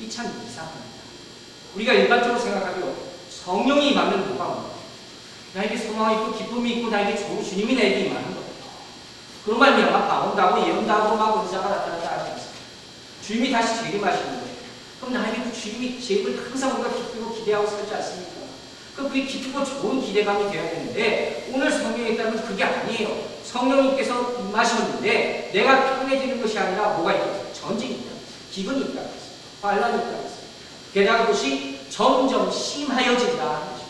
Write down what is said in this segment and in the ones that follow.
이 참 이상합니다. 우리가 일반적으로 생각하기로 성령이 임하면 뭐가 옵니까? 나에게 소망이 있고 기쁨이 있고 나에게 주님이 내게 임하는 겁니다. 그런 말미암아 방언다고 예언다고 막 은사가 나타나지 않습니다. 주님이 다시 재림하시는 거예요. 그럼 나에게 그 주님이 재림을 항상 우리가 기쁘고 기대하고 살지 않습니까? 그럼 그게 기쁘고 좋은 기대감이 되어야 되는데 오늘 성경에 따르면 그게 아니에요. 성령님께서 임하셨는데 내가 편해지는 것이 아니라 뭐가 있겠어요? 전쟁이 있다. 기근이 있다. 환란이 있다. 게다가 그것이 점점 심하여진다 하는 것입니다.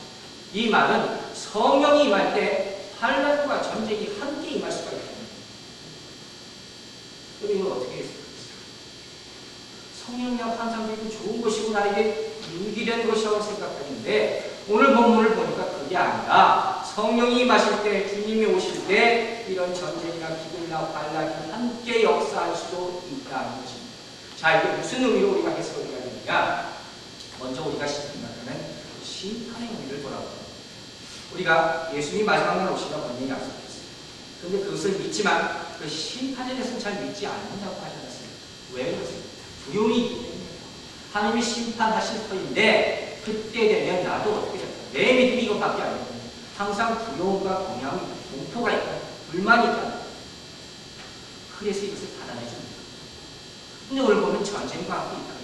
이 말은 성령이 임할 때 환란과 전쟁이 함께 임할 수가 있다. 그럼 이걸 어떻게 했을까? 성령이랑 환상적이고 좋은 것이고 나에게 유기된 것이라고 생각하는데 오늘 본문을 보니까 그게 아니라 성령이 임하실 때 주님이 오실 때 이런 전쟁이나 기근이나 환란이 함께 역사할 수도 있다는 것입니다. 자, 이게 무슨 의미로 우리가 해석을 해야 되느냐? 먼저 우리가 생각하는 심판의 의미를 돌아보자. 우리가 예수님이 마지막 날 오시라고 분명히 약속했어요. 그런데 그것을 믿지만 그 심판에 대해서는 잘 믿지 않는다고 하지 않았어요. 왜 그러세요? 두려움이 있기 때문에 하나님이 심판하실 터인데 그때 되면 나도 어떻게 될까? 내 믿음이 이것밖에 안 되거든요. 항상 두려움과 공양이 공포가 있다. 불만이 있다. 그래서 이것을 받아내줍니다. 근데 오늘 보면 전쟁과 함께 있다.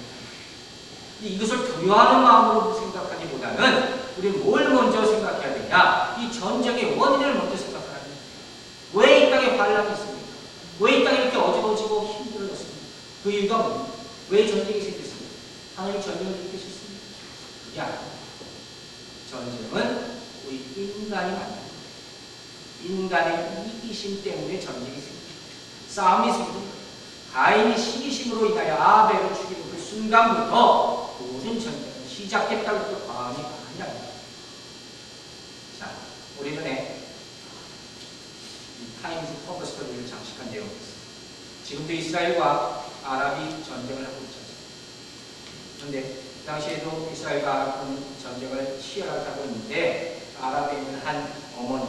이것을 두려워하는 마음으로 생각하기보다는 우리는 뭘 먼저 생각해야 되냐? 이 전쟁의 원인을 먼저 생각해야 됩니다. 왜 이 땅에 환란이 있습니까? 왜 이 땅이 이렇게 어지러지고 힘들어졌습니까? 그 이유가 뭡니까? 왜 전쟁이 생겼습니까? 하나님이 전쟁을 일으키셨습니까? 그게 아닙니다. 전쟁은 우리 인간이 만든 거예요. 인간의 이기심 때문에 전쟁이 생깁니다. 싸움이 생깁니다. 가인이 시기심으로 인하여 아벨을 죽이는 그 순간부터 모든 전쟁은 시작했다고 과언이 아니랍니다. 자, 우리 전에 타임즈 퍼블 스토리를 장식한 내용이 있습니다. 지금도 이스라엘과 아랍이 전쟁을 하고 있지 않습니까? 그런데 그 당시에도 이스라엘과 아랍은 전쟁을 치열하게 하고 있는데 아랍에 있는 한 어머니,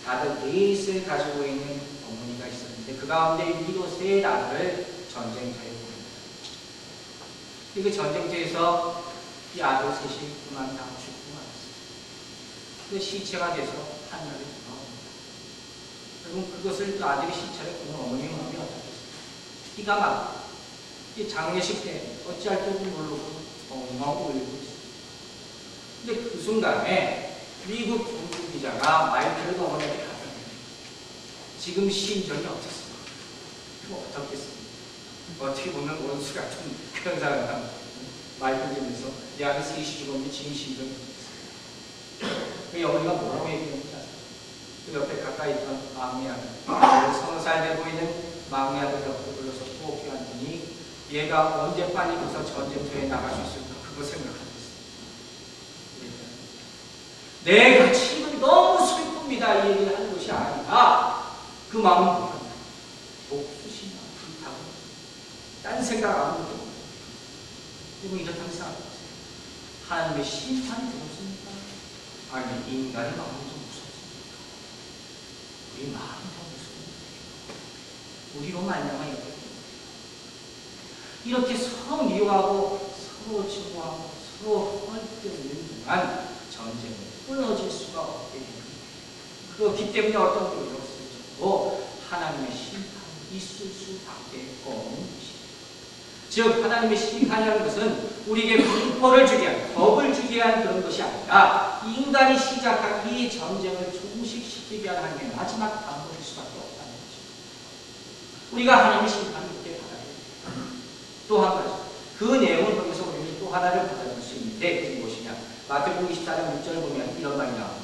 아들 넷을 가지고 있는 어머니가 있었는데 그 가운데 위로 세 아들을 전쟁터에 보냅니다. 그 전쟁터에서 이 아들 셋이 그만 다 죽고 말았습니다. 그 시체가 돼서 하늘에 돌아옵니다. 그럼 그것을 그 아들의 시체를 보는 어머니의 마음이 어떻겠어요? 기가 막 이 장례식 때 어찌할 줄도 모르고 엉엉하고 울고 있어요. 근데 그 순간에 미국 공군 기자가 마이크를 어머니에게 갖다 줍니다. 지금 심정이 어떻습니까? 뭐 어떻겠습니까? 어떻게 보면 원수 같은 그런 사람이다. 마이크를 들면서 내 아들 셋이 죽었는데 지금 심정이 어떻습니까? 그 어머니가 뭐라고 얘기했는지 아세요? 그 옆에 가까이 있던 막내 아들, 30살 돼 보이는 막내 아들 옆에 불러서 꼭 껴안더니 얘가 언제 빨리 가서 전쟁터에 나갈 수 있을까? 그거 생각하고 있어요. 내가 지금 너무 슬픕니다. 이 얘기를 하는 것이 아니라 그 마음이 뭐냐? 복수심이나 불타고 딴 생각 아무것도 없어요. 그리고 이렇다고 생각하세요. 하나님의 심판이 무섭습니까? 아니면 인간의 마음이 더 무섭습니까? 우리 마음이 더 무섭습니다. 우리로 말미암아 이렇게 서로 미워하고 서로 증오하고 서로 헐뜯는 동안 전쟁은 끊어질 수가 없게 됩니다. 그렇기 때문에 어떤 노력을 쓰고 하나님의 심판이 있을 수밖에 없는 것입니다. 즉 하나님의 심판이라는 것은 우리에게 공포를 주게 한, 겁을 주게 한 그런 것이 아니라 인간이 시작한 이 전쟁을 종식시키게 한 하나님의 마지막 방법일 수밖에 없다는 것입니다. 우리가 하나님의 심판을 믿게 받아야 됩니다. 또 한 가지, 그 내용을 통해서 우리는 또 하나를 받아들일 수 있는데 그게 무엇이냐? 마태복음 24장 6절을 보면 이런 말이 나옵니다.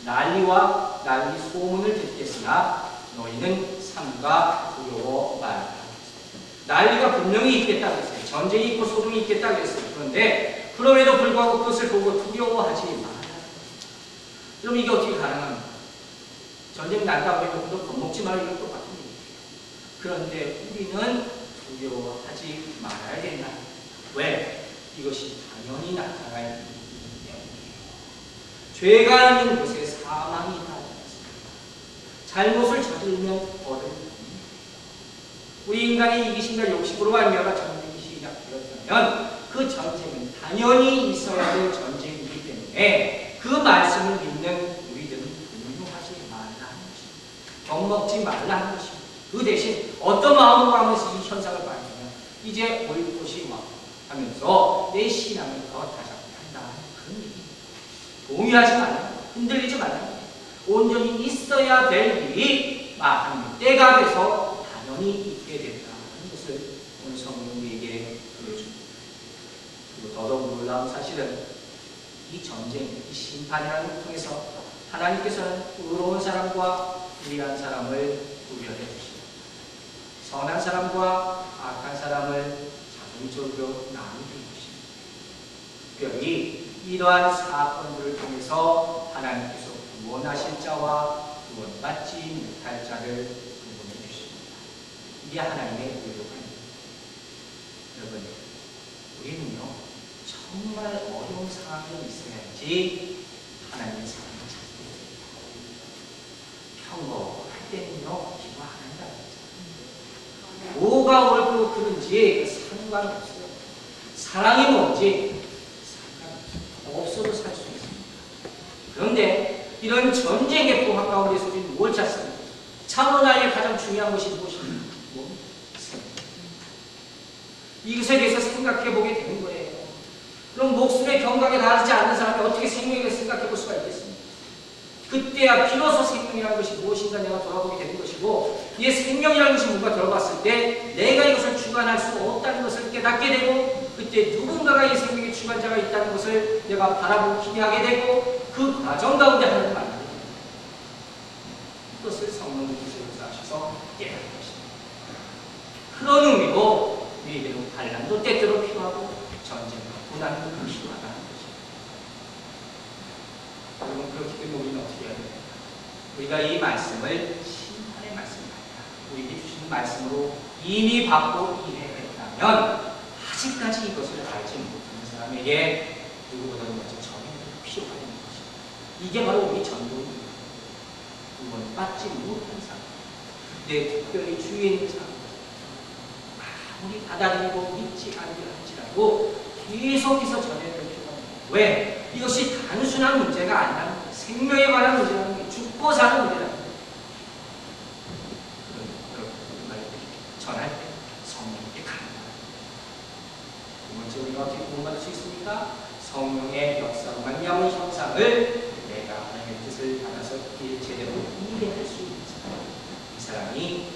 난리와 난리 소문을 듣겠으나 너희는 삼가 두려워 말라. 난리가 분명히 있겠다 그랬어요. 전쟁이 있고 소동이 있겠다 그랬어요. 그런데 그럼에도 불구하고 그것을 보고 두려워하지 말라. 그럼 이게 어떻게 가능합니까? 전쟁 난다고 해도 너 겁먹지 말라 이건 똑같은 얘기예요. 그런데 우리는 두려워하지 말아야 된다. 왜? 이것이 당연히 나타날 일이기 때문이에요. 죄가 있는 곳에 사망이 있다. 잘못을 저지르면 얻을 뿐입니다. 우리 인간의 이기심과 욕심으로 말미암아 전쟁이 시작되었다면 있다면 그 전쟁은 당연히 있어야 될 전쟁이기 때문에 그 말씀을 믿는 우리들은 분노하지 말라는 것입니다. 겁먹지 말라는 것입니다. 그 대신 어떤 마음으로 하면서 이 현상을 발견하면 이제 올 것이 와 하면서 내 신앙을 더 다잡게 한다. 그런 얘기입니다. 동의하지 말라. 흔들리지 말라. 온전히 있어야 될 일이 마땅히 때가 돼서 당연히 있게 된다 하는 것을 오늘 성경이 우리에게 보여줍니다. 그리고 더더욱 놀라운 사실은 이 전쟁, 이 심판이라는 걸 통해서 하나님께서는 의로운 사람과 불의한 사람을 구별해 주십니다. 선한 사람과 악한 사람을 자동적으로 나누게 해주십니다. 특별히 이러한 사건들을 통해서 하나님께서 구원하실 자와 구원받지 못할 자를 구분해 주십니다. 이게 하나님의 의도입니다. 여러분, 우리는요 정말 어려운 상황이 있어야지 하나님의 사랑을 찾게 됩니다. 평범할 때는요 기도 안 한다는 거죠. 뭐가 옳고 그른지 상관없어요. 사랑이 뭔지 상관없어요. 없어도 살 수 있습니다. 그런데 이런 전쟁의 포화 가운데서 우리는 뭘 찾습니까? 참으로 나에게 가장 중요한 것이 무엇입니까? 이것에 대해서 생각해 보게 되는 거예요. 그럼 목숨의 경각에 달하지 않는 사람이 어떻게 생명에 대해서 생각해 볼 수가 있겠습니까? 그때야 비로소 생명이라는 것이 무엇인가 내가 돌아보게 되는 것이고, 이의 생명이라는 것이 뭔가 들어봤을 때 내가 이것을 주관할 수 없다는 것을 깨닫게 되고, 그때 누군가가 이 생명의 주관자가 있다는 것을 내가 바라보고 기대하게 되고, 그 과정 가운데 하나님을 만나게 됩니다. 그것을 성령님께서 역사하셔서 깨닫는 것입니다. 그런 의미로 우리에게는 반란도 때때로 필요하고 전쟁과 고난도 필요하다는 것입니다. 여러분, 그렇기 때문에 우리는 어떻게 해야 됩니까? 우리가 이 말씀을 심판의 말씀이 아니라 우리에게 주시는 말씀으로 이미 받고 이해했다면 아직까지 이것을 알지 못하는 사람에게 누구보다도 먼저 전해가 필요하다는 것입니다. 이게 바로 우리 전도입니다. 구원받지 못한 사람, 내 특별히 주위에 있는 사람, 아무리 받아들이고 믿지 않을지라도 계속해서 전해야 될 필요가 있습니다. 왜? 이것이 단순한 문제가 아니라는 거예요. 생명에 관한 문제라는 거예요. 죽고 사는 문제라는 거예요. 그런 전할 때 성령께 가능합니다. 두 번째, 우리가 어떻게 구원받을 수 있습니까? 성령의 역사로 말미암은 형상을 내가 하나님의 뜻을 받아서 제대로 이해할 수 있는 사람, 이 사람이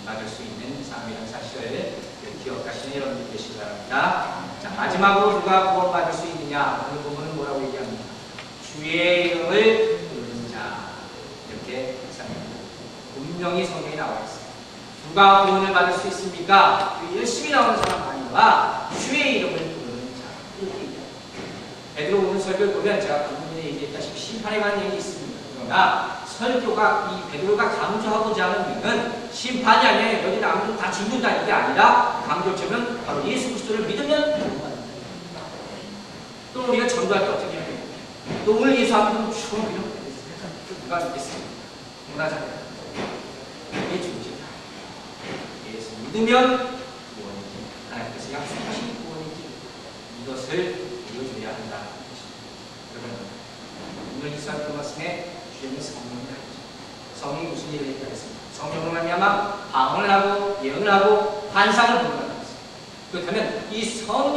받을 수 있는 삶이라는 사실을 기억하시는 여러분들 되시기 바랍니다. 자, 마지막으로 누가 구원받을 수 있느냐? 오늘 부분은 뭐라고 얘기합니까? 주의 이름을 부르는 자, 이렇게 기사합니다. 분명히 성경에 나와 있어요. 누가 구원을 받을 수 있습니까? 열심히 나오는 사람 아니라 주의 이름을 부르는 자, 이렇게 얘기합니다. 베드로 오늘 설교를 보면 제가 방금 전에 얘기했다시피 심판에 관한 얘기 있습니다. 그러나 설교가 이 베드로가 강조하고자 하는 이유는 심판이 아니라 여기 남은 다 죽는다는 게 아니라 강조점은 바로 예수 그리스도를 믿으면 구원받는다. 또 우리가 전도할 때 어떻게 해야 됩니까? 또 오늘 예수 앞에서 쭉 이렇게 누가 믿겠습니까? 문화잖아요. 이게 중심이다. 예수 믿으면 구원이지, 하나님께서 약속하신 구원이지, 이것을 보여줘야 한다는 것입니다. 여러분, 오늘 이 사도 말씀에 주님의 성령이라 했죠. 성령이 무슨 일을 했다 했습니까? 성령으로 말미암아 방언을 하고 예언을 하고 환상을 보는다고 했습니다. 그렇다면 이 성령